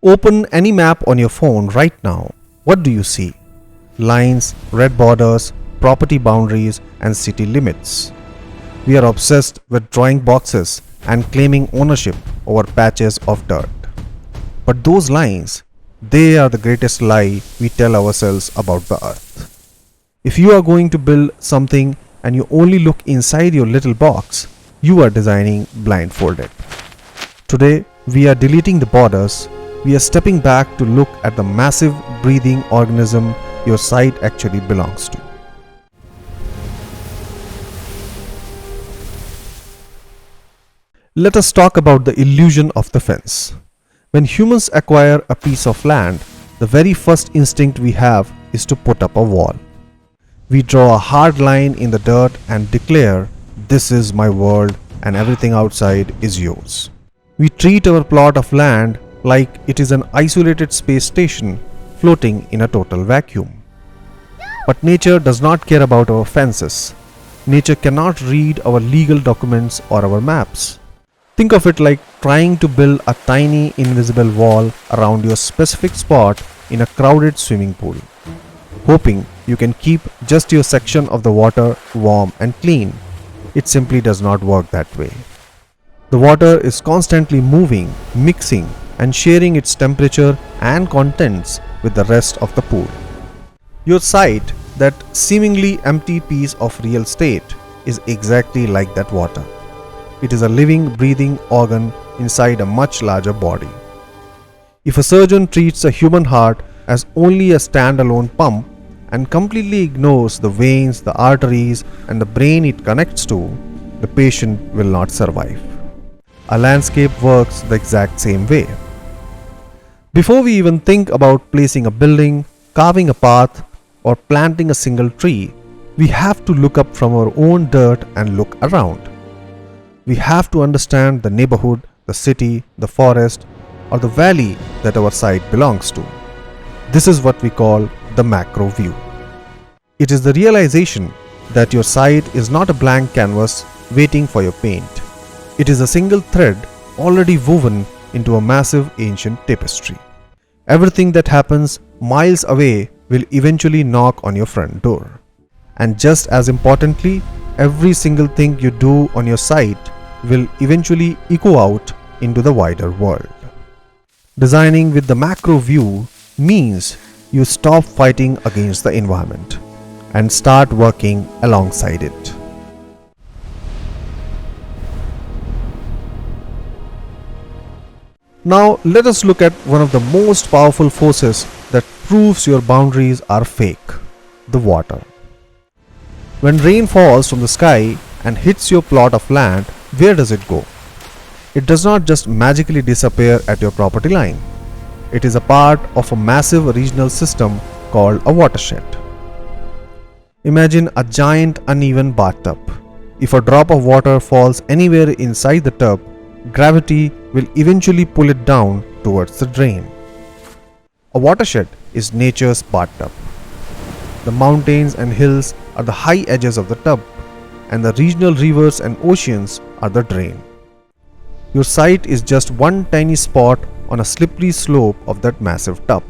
Open any map on your phone right now. What do you see? Lines, red borders, property boundaries, and city limits. We are obsessed with drawing boxes and claiming ownership over patches of dirt. But those lines, they are the greatest lie we tell ourselves about the earth. If you are going to build something and you only look inside your little box, you are designing blindfolded. Today, we are deleting the borders. We are stepping back to look at the massive breathing organism your site actually belongs to. Let us talk about the illusion of the fence. When humans acquire a piece of land, the very first instinct we have is to put up a wall. We draw a hard line in the dirt and declare, "This is my world and everything outside is yours." We treat our plot of land like it is an isolated space station floating in a total vacuum. But nature does not care about our fences. Nature cannot read our legal documents or our maps. Think of it like trying to build a tiny invisible wall around your specific spot in a crowded swimming pool, hoping you can keep just your section of the water warm and clean. It simply does not work that way. The water is constantly moving, mixing, and sharing its temperature and contents with the rest of the pool. Your site, that seemingly empty piece of real estate, is exactly like that water. It is a living, breathing organ inside a much larger body. If a surgeon treats a human heart as only a standalone pump and completely ignores the veins, the arteries, and the brain it connects to, the patient will not survive. A landscape works the exact same way. Before we even think about placing a building, carving a path, or planting a single tree, we have to look up from our own dirt and look around. We have to understand the neighborhood, the city, the forest, or the valley that our site belongs to. This is what we call the macro view. It is the realization that your site is not a blank canvas waiting for your paint. It is a single thread already woven into a massive ancient tapestry. Everything that happens miles away will eventually knock on your front door. And just as importantly, every single thing you do on your site will eventually echo out into the wider world. Designing with the macro view means you stop fighting against the environment and start working alongside it. Now let us look at one of the most powerful forces that proves your boundaries are fake: the water. When rain falls from the sky and hits your plot of land, where does it go? It does not just magically disappear at your property line. It is a part of a massive regional system called a watershed. Imagine a giant uneven bathtub. If a drop of water falls anywhere inside the tub, gravity will eventually pull it down towards the drain. A watershed is nature's bathtub. The mountains and hills are the high edges of the tub, and the regional rivers and oceans are the drain. Your site is just one tiny spot on a slippery slope of that massive tub.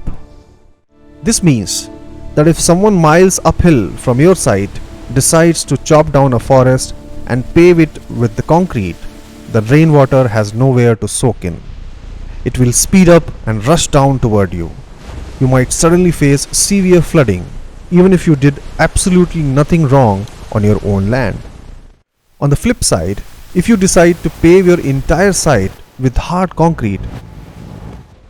This means that if someone miles uphill from your site decides to chop down a forest and pave it with the concrete, the rainwater has nowhere to soak in. It will speed up and rush down toward you. You might suddenly face severe flooding, even if you did absolutely nothing wrong on your own land. On the flip side, if you decide to pave your entire site with hard concrete,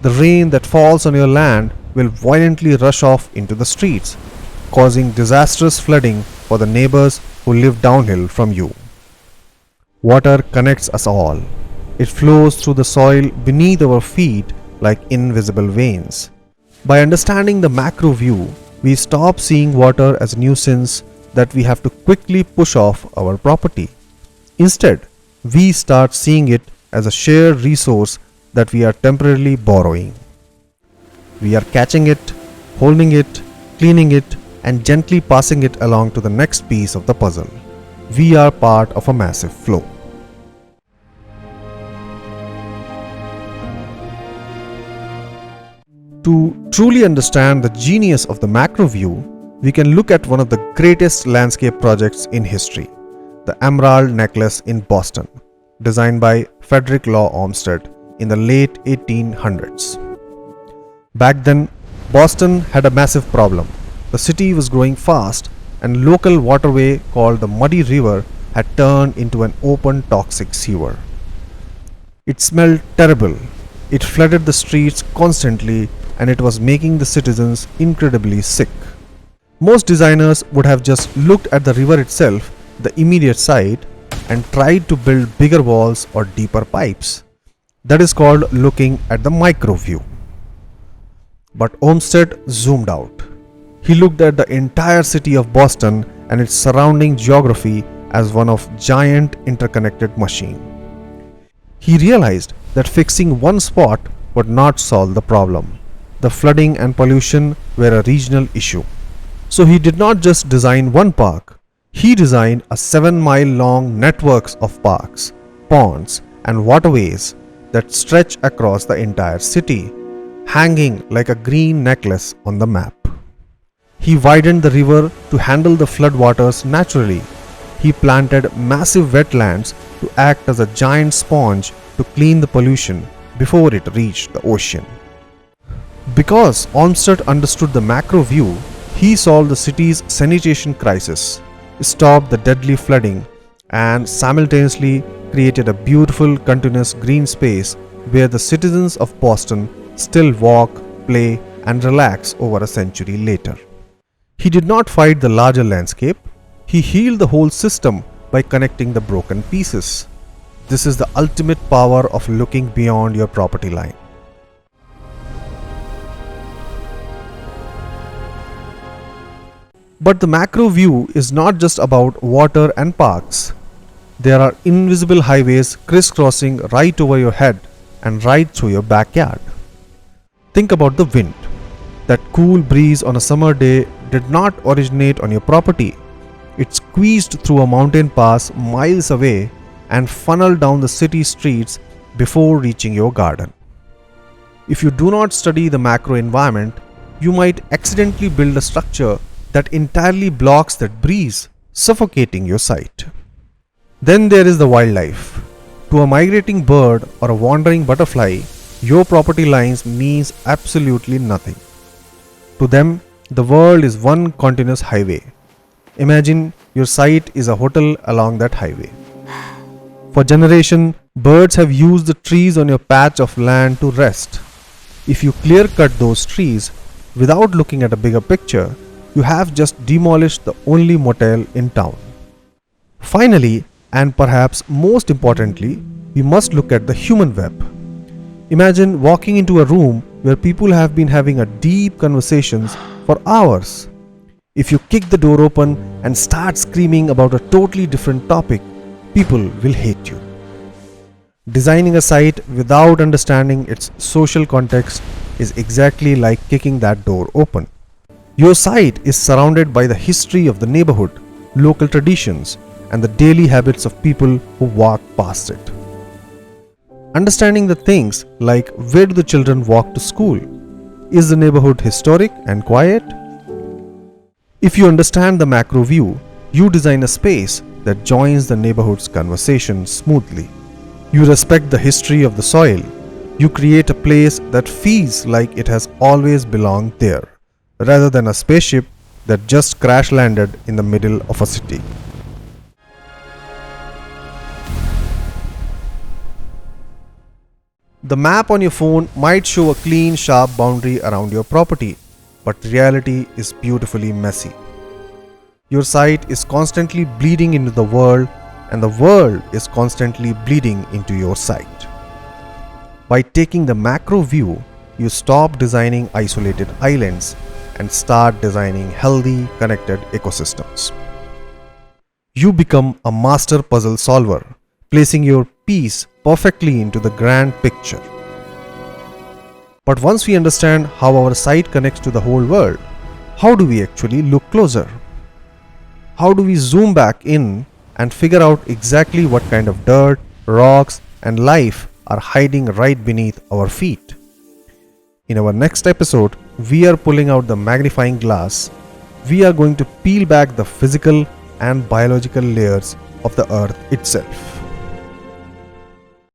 the rain that falls on your land will violently rush off into the streets, causing disastrous flooding for the neighbors who live downhill from you. Water connects us all. It flows through the soil beneath our feet like invisible veins. By understanding the macro view, we stop seeing water as a nuisance that we have to quickly push off our property. Instead, we start seeing it as a shared resource that we are temporarily borrowing. We are catching it, holding it, cleaning it, and gently passing it along to the next piece of the puzzle. We are part of a massive flow. To truly understand the genius of the macro view, we can look at one of the greatest landscape projects in history, the Emerald Necklace in Boston, designed by Frederick Law Olmsted in the late 1800s. Back then, Boston had a massive problem. The city was growing fast, and local waterway called the Muddy River had turned into an open toxic sewer. It smelled terrible. It flooded the streets constantly, and it was making the citizens incredibly sick. Most designers would have just looked at the river itself, the immediate site, and tried to build bigger walls or deeper pipes. That is called looking at the micro view. But Olmsted zoomed out. He looked at the entire city of Boston and its surrounding geography as one of giant interconnected machine. He realized that fixing one spot would not solve the problem. The flooding and pollution were a regional issue. So he did not just design one park. He designed a 7-mile-long networks of parks, ponds, and waterways that stretch across the entire city, hanging like a green necklace on the map. He widened the river to handle the floodwaters naturally. He planted massive wetlands to act as a giant sponge to clean the pollution before it reached the ocean. Because Olmsted understood the macro view, he solved the city's sanitation crisis, stopped the deadly flooding, and simultaneously created a beautiful continuous green space where the citizens of Boston still walk, play, and relax over a century later. He did not fight the larger landscape. He healed the whole system by connecting the broken pieces. This is the ultimate power of looking beyond your property line. But the macro view is not just about water and parks. There are invisible highways crisscrossing right over your head and right through your backyard. Think about the wind. That cool breeze on a summer day did not originate on your property. It squeezed through a mountain pass miles away and funneled down the city streets before reaching your garden. If you do not study the macro environment, you might accidentally build a structure that entirely blocks that breeze, suffocating your site. Then there is the wildlife. To a migrating bird or a wandering butterfly, your property lines means absolutely nothing. To them, the world is one continuous highway. Imagine your site is a hotel along that highway. For generations, birds have used the trees on your patch of land to rest. If you clear cut those trees without looking at a bigger picture, you have just demolished the only motel in town. Finally, and perhaps most importantly, we must look at the human web. Imagine walking into a room where people have been having a deep conversations for hours. If you kick the door open and start screaming about a totally different topic, people will hate you. Designing a site without understanding its social context is exactly like kicking that door open. Your site is surrounded by the history of the neighborhood, local traditions, and the daily habits of people who walk past it. Understanding the things like where do the children walk to school? Is the neighborhood historic and quiet? If you understand the macro view, you design a space that joins the neighborhood's conversation smoothly. You respect the history of the soil. You create a place that feels like it has always belonged there, rather than a spaceship that just crash landed in the middle of a city. The map on your phone might show a clean, sharp boundary around your property, but reality is beautifully messy. Your site is constantly bleeding into the world, and the world is constantly bleeding into your site. By taking the macro view, you stop designing isolated islands and start designing healthy, connected ecosystems. You become a master puzzle solver, placing your piece perfectly into the grand picture. But once we understand how our site connects to the whole world, how do we actually look closer? How do we zoom back in and figure out exactly what kind of dirt, rocks, and life are hiding right beneath our feet? In our next episode, we are pulling out the magnifying glass. We are going to peel back the physical and biological layers of the earth itself.